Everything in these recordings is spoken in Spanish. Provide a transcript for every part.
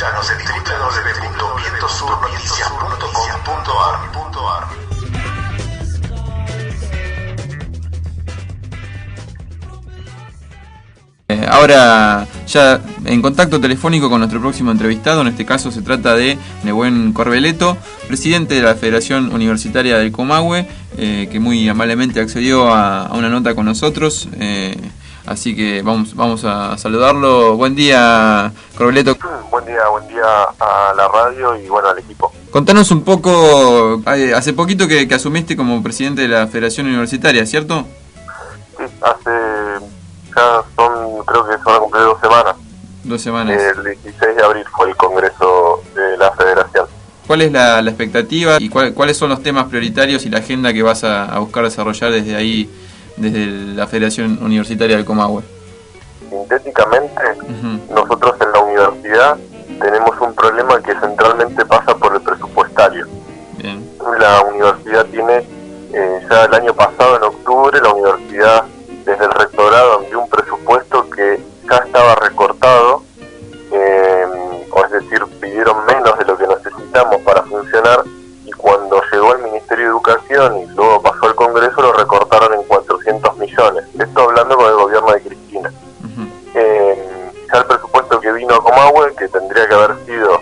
Escúchanos en www.vientosurnoticias.com.ar. Ahora ya en contacto telefónico con nuestro próximo entrevistado, en este caso se trata de Nehuen Corbeleto, presidente de la Federación Universitaria del Comahue, que muy amablemente accedió a una nota con nosotros, así que vamos a saludarlo. Buen día, Corbeleto. Buen día a la radio y bueno, al equipo. Contanos un poco, hace poquito que asumiste como presidente de la Federación Universitaria, ¿cierto? Sí, creo que se van a cumplir 2 semanas. 2 semanas. El 16 de abril fue el congreso de la Federación. ¿Cuál es la expectativa y cuáles son los temas prioritarios y la agenda que vas a buscar desarrollar desde ahí, desde la Federación Universitaria del Comahue? Sintéticamente, nosotros en la universidad tenemos un problema que centralmente pasa por el presupuestario. Bien. La universidad tiene, ya el año pasado, en octubre, la universidad desde el rectorado envió un presupuesto que ya estaba recortado, o es decir, pidieron menos de lo que necesitamos para funcionar, y cuando llegó al Ministerio de Educación y luego pasó al Congreso lo recortaron en 400 millones. Esto hablando con el gobierno de Cristina. Ya el presupuesto que vino a Comahue, que tendría que haber sido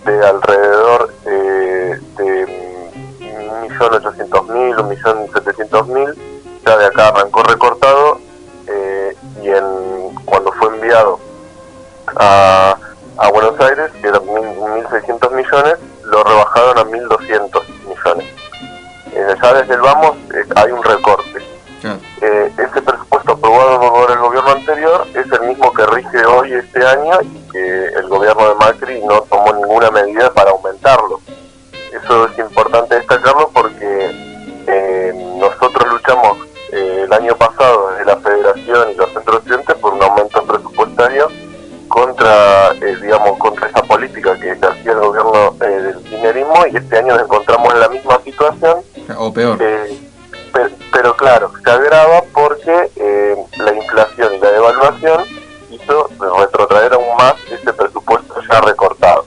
de alrededor de 1.800.000, 1.700.000, ya de acá arrancó recortado, y cuando fue enviado a Buenos Aires, que eran 1.600 millones, lo rebajaron a 1.200 millones. Ya desde el vamos hay un recorte. Ese presupuesto aprobado por el gobierno anterior es el mismo que rige hoy este año, y que el gobierno de Macri no tomó ninguna medida para aumentarlo. Eso es importante destacarlo porque nosotros luchamos el año pasado desde la Federación y los centros estudiantes por un aumento presupuestario contra esa política que hacía el gobierno del kirchnerismo, y este año nos encontramos en la misma situación, o peor. Pero claro, se agrava porque la inflación y la devaluación hizo retrotraer aún más ese presupuesto ya recortado.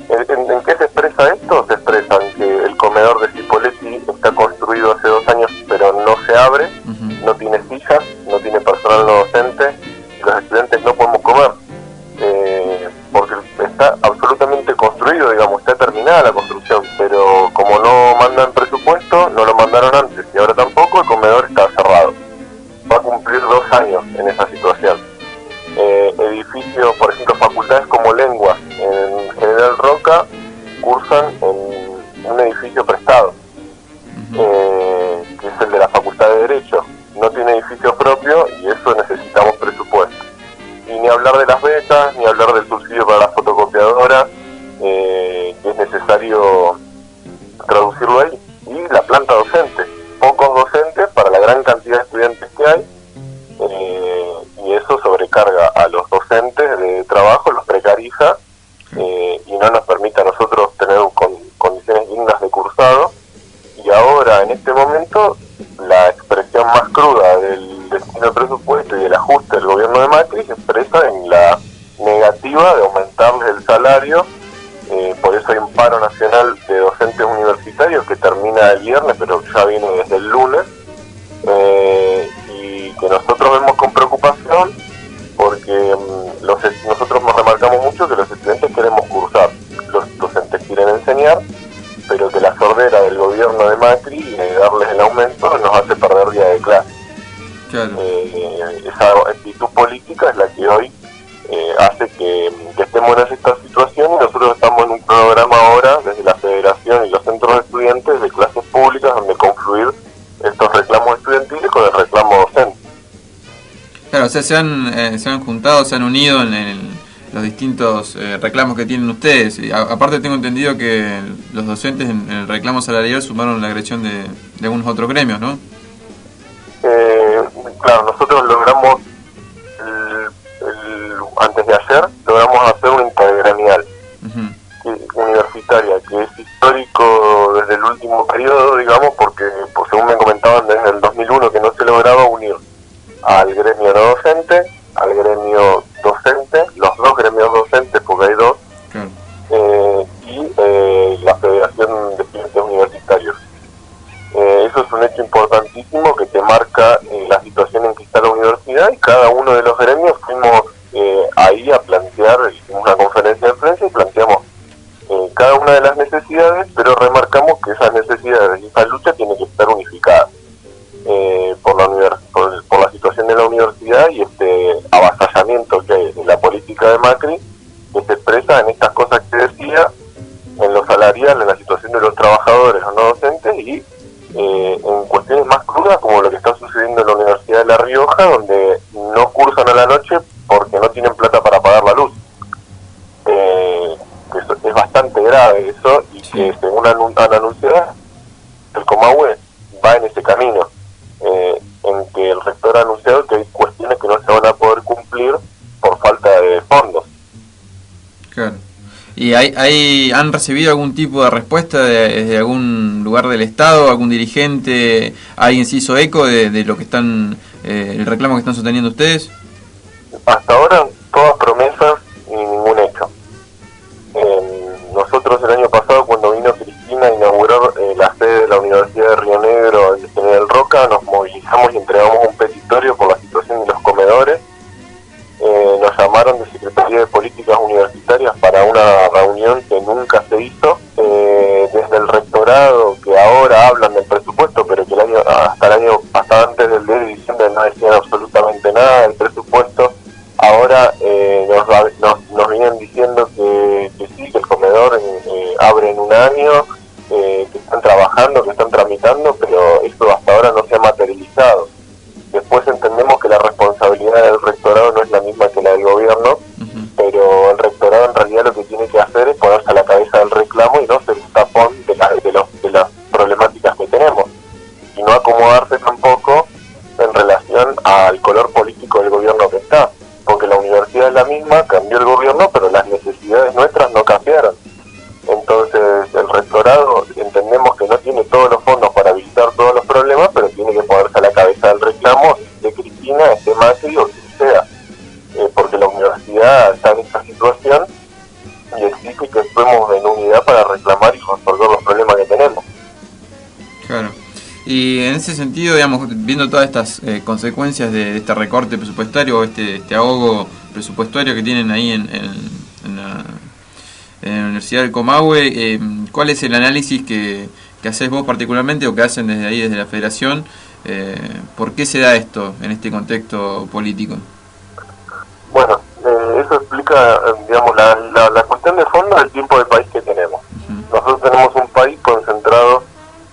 ¿En qué se expresa esto? Se expresa en que el comedor de Cipolletti está construido hace 2 años pero no se abre, no tiene sillas, no tiene personal no docente, y los estudiantes no podemos comer, porque está absolutamente construido, está terminada la construcción, pero como no mandan presupuesto, no lo mandaron antes y ahora tampoco, el comedor está cerrado. Va a cumplir 2 años en esa situación. Edificios, por ejemplo, facultades como lenguas en General Roca cursan en un edificio prestado, que es el de la Facultad de Derecho. No tiene edificio propio y eso necesitamos presupuesto. Y ni hablar de las becas, ni hablar del subsidio para las fotocopiadoras, que es necesario traducirlo ahí. Y la planta docente, pocos docentes para la gran cantidad de estudiantes que hay, y eso sobrecarga a los docentes de trabajo, los precariza, y no nos permite a nosotros tener condiciones dignas de cursado. Y ahora, en este momento, la expresión más cruda del destino del presupuesto y del ajuste del gobierno de Macri se expresa en la negativa de aumentarles el salario. Por eso hay un paro nacional de docentes universitarios que termina el viernes, pero ya viene desde el lunes, y que nosotros vemos con preocupación porque nosotros nos remarcamos mucho que los estudiantes queremos cursar, los docentes quieren enseñar, pero que la sordera del gobierno de Macri y darles el aumento nos hace perder día de clase. Claro. Esa actitud política es la que hoy hace que estemos en esta situación, y nosotros estamos en un programa ahora desde la Federación y los centros de estudiantes de clases públicas donde confluir estos reclamos estudiantiles con el reclamo docente. Claro, o sea, se han juntado, se han unido en los distintos reclamos que tienen ustedes. Y aparte tengo entendido que los docentes en el reclamo salarial sumaron la agresión de algunos otros gremios, ¿no? Claro, nosotros logramos, antes de ayer, logramos hacer una intergremial universitaria, que es histórico desde el último periodo, porque según me comentaban desde el 2001 que no se lograba unir al gremio no docente, al gremio docente, los dos gremios docentes, porque hay dos, eso es un hecho importantísimo que te marca la situación en que está la universidad, y cada uno de los gremios fuimos ahí a plantear, hicimos una conferencia de prensa y planteamos cada una de las necesidades, pero remarcamos que esas necesidades y esa lucha tiene que estar unificada por la situación de la universidad y este avasallamiento que hay en la política de Macri, que se expresa en estas cosas que decía, en lo salarial, en la situación de los trabajadores o no docentes, y en cuestiones más crudas como lo que está sucediendo en la Universidad de La Rioja, donde no cursan a la noche porque no tienen plata para pagar la luz. Que es bastante grave eso, y que según han anunciado, el Comahue va en ese camino, en que el rector ha anunciado que hay cuestiones que no se van a poder cumplir por falta de fondos. Claro. ¿Y han recibido algún tipo de respuesta desde algún lugar del Estado, algún dirigente, alguien se hizo eco de lo que están, el reclamo que están sosteniendo ustedes? Hasta ahora todas promesas y ningún hecho. Nosotros el año pasado, cuando vino Cristina a inaugurar la sede de la Universidad de Río Negro en General Roca, nos movilizamos y entregamos un petitorio por la situación de los comedores. Nos llamaron de Secretaría de Políticas Universitarias para una reunión que nunca se hizo. Desde el rectorado, que ahora hablan del presupuesto, pero que hasta antes del 10 de diciembre no decían absolutamente nada del presupuesto, ahora nos vienen diciendo que sí, que el comedor abre en un año, que están trabajando, que están tramitando, pero esto hasta ahora no se ha materializado. Después entendemos que la responsabilidad del rectorado no es la misma que la del gobierno, pero el rectorado en realidad lo que tiene que hacer es ponerse a la cabeza del reclamo y no ser un tapón de las problemáticas que tenemos, y no acomodarse tampoco en relación al color político del gobierno que está, porque la universidad es la misma, cambió el gobierno, pero las necesidades nuestras no cambiaron. Entonces el rectorado entendemos que no tiene todos los fondos para visitar todos los problemas, pero tiene que ponerse a la cabeza del reclamo de Cristina, de Macri o quien sea, porque la universidad está en esta situación y exige que actuemos en unidad para reclamar y resolver los problemas que tenemos. Claro. Y en ese sentido, digamos, viendo todas estas consecuencias de este recorte presupuestario, este ahogo presupuestario que tienen ahí en la Universidad del Comahue, ¿cuál es el análisis que hacés vos particularmente o que hacen desde ahí, desde la Federación? ¿Por qué se da esto en este contexto político? Bueno, eso explica, digamos, la cuestión de fondo del tipo de país que tenemos. Nosotros tenemos un país concentrado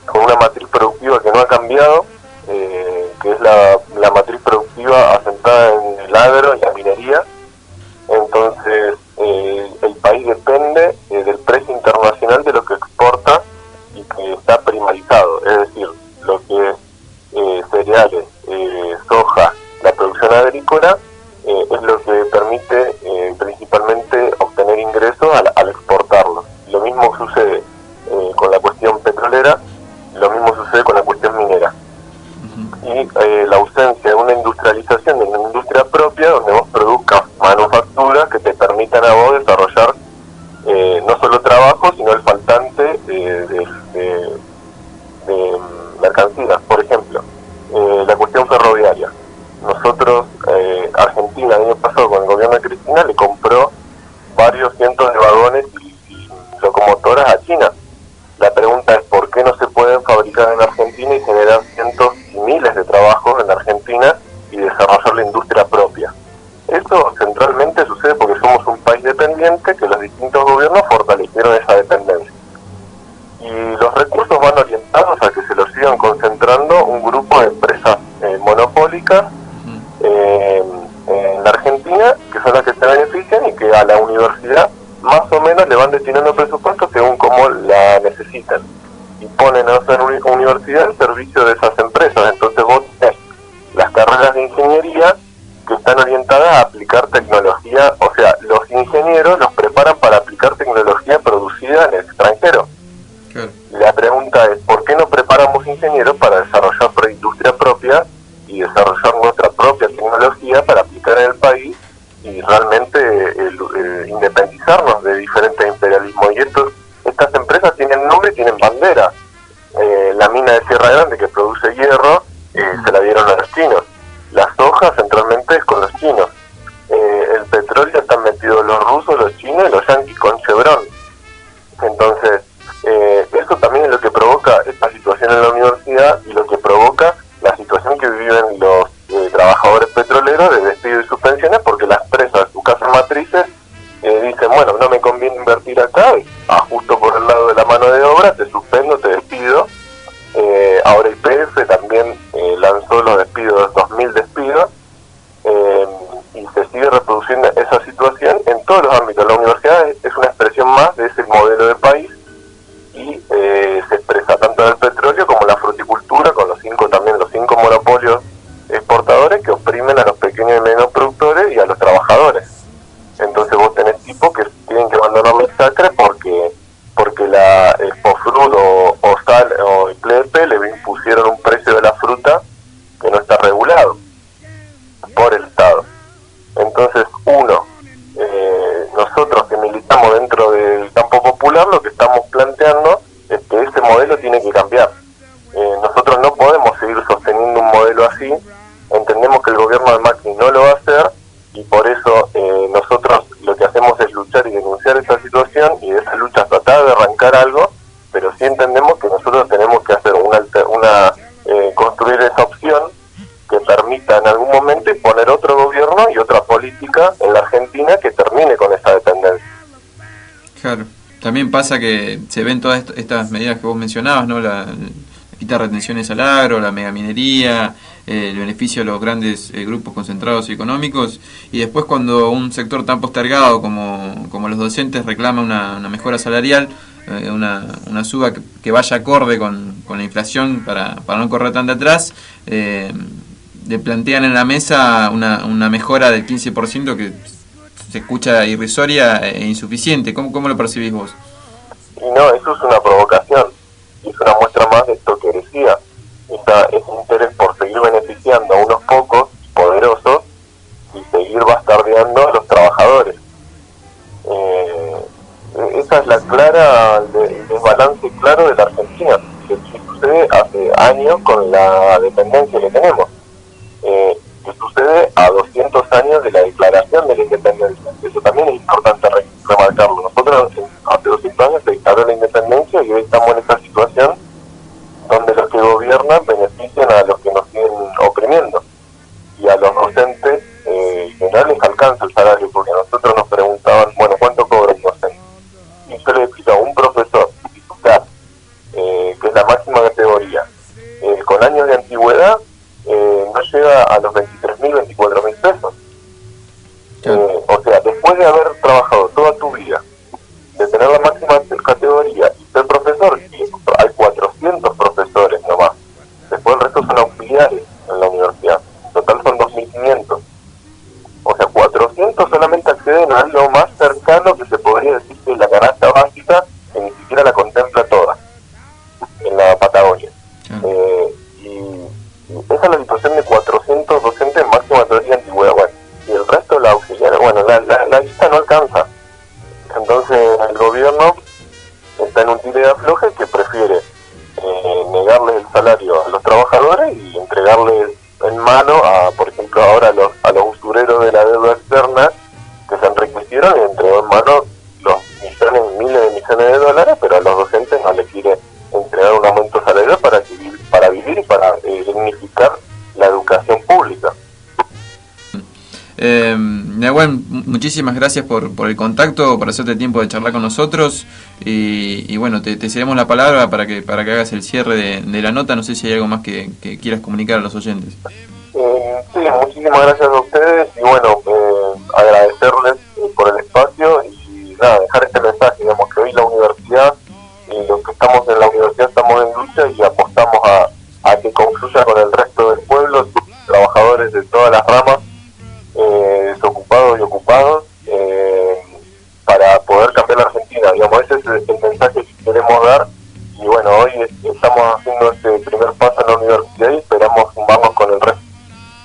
con una matriz productiva que no ha cambiado, que es la matriz productiva asentada en el agro y la minería. Entonces, el país depende del precio internacional de lo que exporta y que está primarizado, es decir, lo que es cereales, soja, la producción agrícola, es lo que permite principalmente obtener ingresos al exportarlo. Lo mismo sucede con la cuestión petrolera, lo mismo sucede con la cuestión minera. Y la ausencia de una industrialización, de una industria propia, donde vos produzcas manufacturas que te permitan a vos desarrollar no solo trabajo, sino el faltante de mercancías. Por ejemplo, la cuestión ferroviaria. Nosotros, Argentina, el año pasado con el gobierno de Cristina, le compró varios cientos de vagones y locomotoras a China. La pregunta es por qué no se pueden fabricar en Argentina y generar cientos y miles de trabajos en Argentina y desarrollar la industria propia. Eso centralmente sucede porque somos un país dependiente, que los distintos gobiernos fortalecieron esa dependencia. Y los recursos van orientados a que se los sigan concentrando un grupo de empresas monopólicas en la Argentina, que son las que se benefician y que a la universidad más o menos le van destinando presupuestos según cómo la necesitan, y ponen a esa universidad al servicio de esas empresas. Entonces vos tenés las carreras de ingeniería que están orientadas a aplicar tecnología, o sea, los ingenieros los preparan para aplicar tecnología producida en el extranjero. Claro. La pregunta es, ¿por qué no preparamos ingenieros para desarrollar industria propia y desarrollar nuestra propia tecnología para aplicar en el país y realmente independizarnos de diferentes imperialismos? Y estas empresas tienen nombre y tienen bandera. La mina de Sierra grande que produce hierro, se la dieron a los chinos. La soja centralmente es con los chinos. El petróleo están metidos los rusos, los chinos y los yanquis con Chevron. Entonces, eso también es lo que provoca esta situación en la universidad y lo que provoca la situación que viven los trabajadores petroleros de despido y suspensiones, porque las empresas, sus casas matrices, dicen, bueno, no me conviene invertir acá, justo por el lado de la mano de obra, te suspendo, te despido. Ahora YPF también lanzó los despidos, 2.000 despidos, y se sigue reproduciendo esa situación en todos los ámbitos. La universidad es una expresión más de ese modelo de país y se expresa tanto en el petróleo como en la fruticultura, con los cinco monopolios exportadores que oprimen a los pequeños y medianos productores y a los trabajadores. Entonces vos tenés tipos que tienen que abandonar la chacra porque el Pofrut o Sal o Iplepe le impusieron un precio de la fruta que no está regulado por el Estado. Entonces, nosotros que militamos dentro del campo popular, lo que estamos planteando es que ese modelo tiene que cambiar. Nosotros no podemos seguir sosteniendo un modelo así. Entendemos que el gobierno de Macri no lo va a hacer y por eso nosotros lo que hacemos es luchar y denunciar esta situación y de esa lucha tratar de arrancar algo, pero sí entendemos que nosotros tenemos que hacer construir esa opción que permita en algún momento poner otro gobierno y otra política en la Argentina que termine con esa dependencia. Claro. También pasa que se ven todas estas medidas que vos mencionabas, ¿no? La quita retenciones al agro, la megaminería, el beneficio de los grandes grupos concentrados y económicos, y después cuando un sector tan postergado como los docentes reclama una mejora salarial, una suba que vaya acorde con la inflación para no correr tan de atrás, le plantean en la mesa una mejora del 15% que se escucha irrisoria e insuficiente. ¿Cómo lo percibís vos? Y no, eso es una provocación, es una muestra más de esto que decía, ese interés por seguir beneficiando a unos pocos poderosos y seguir bastardeando a los trabajadores. Esa es el desbalance claro de la Argentina, que sucede hace años con la dependencia que tenemos, que sucede a 200 años de la declaración de la independencia. Eso también es importante remarcarlo. Nosotros hace 200 años se declaró la independencia y hoy estamos en esta situación donde los que gobiernan benefician a los que nos siguen oprimiendo y a los docentes que no les alcanza el salario, porque a nosotros nos preguntaban, bueno, ¿cuánto cobra un docente? Y yo le explicaba, un profesor titular, que es la máxima categoría, con años de antigüedad, no llega a los 23.000, 24.000 pesos. O sea, después de haber trabajado toda tu vida, de tener la máxima categoría y ser profesor, hay 400 profesores nomás. Después el resto son auxiliares en la universidad. En total son 2.500. O sea, 400 solamente acceden a lo más cercano que se podría decir que es la canasta básica, que ni siquiera la contempla toda, en la Patagonia. Y esa es la situación de 400 docentes en máxima categoría de antigüedad. Bueno, y el resto la auxiliar, bueno, la lista no alcanza. Entonces el gobierno está en un tire de afloje que prefiere negarles el salario a los trabajadores y entregarles en mano por ejemplo ahora a los usureros de la deuda externa que se enriquecieron, y entregó en mano los miles de millones de dólares, pero a los docentes no les quiere entregar un aumento salarial para vivir y para dignificar la educación pública. Nehuen, muchísimas gracias por el contacto, por hacerte tiempo de charlar con nosotros y bueno, te cedemos la palabra para que hagas el cierre de la nota. No sé si hay algo más que quieras comunicar a los oyentes. Sí, muchísimas gracias a ustedes y bueno, agradecerles por el espacio y nada, dejar este mensaje, digamos que hoy la universidad y los que estamos en la universidad estamos en lucha y apostamos a que confluya con el resto del pueblo, trabajadores de todas las ramas, desocupados y ocupados, para poder cambiar la Argentina. Digamos, ese es el mensaje que queremos dar y bueno, hoy estamos haciendo este primer paso en la universidad y esperamos sumarnos con el resto.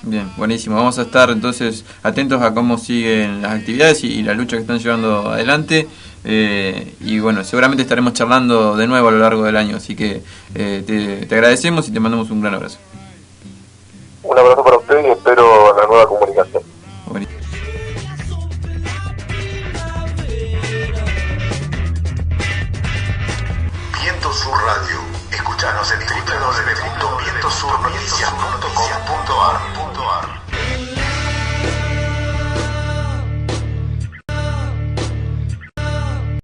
Bien, buenísimo. Vamos a estar entonces atentos a cómo siguen las actividades y la lucha que están llevando adelante. y bueno, seguramente estaremos charlando de nuevo a lo largo del año, así que te agradecemos y te mandamos un gran abrazo. Un abrazo para usted y espero la nueva comunicación. Bueno. Viento Sur Radio. Escuchanos en www.vientosurnoticias.com.ar.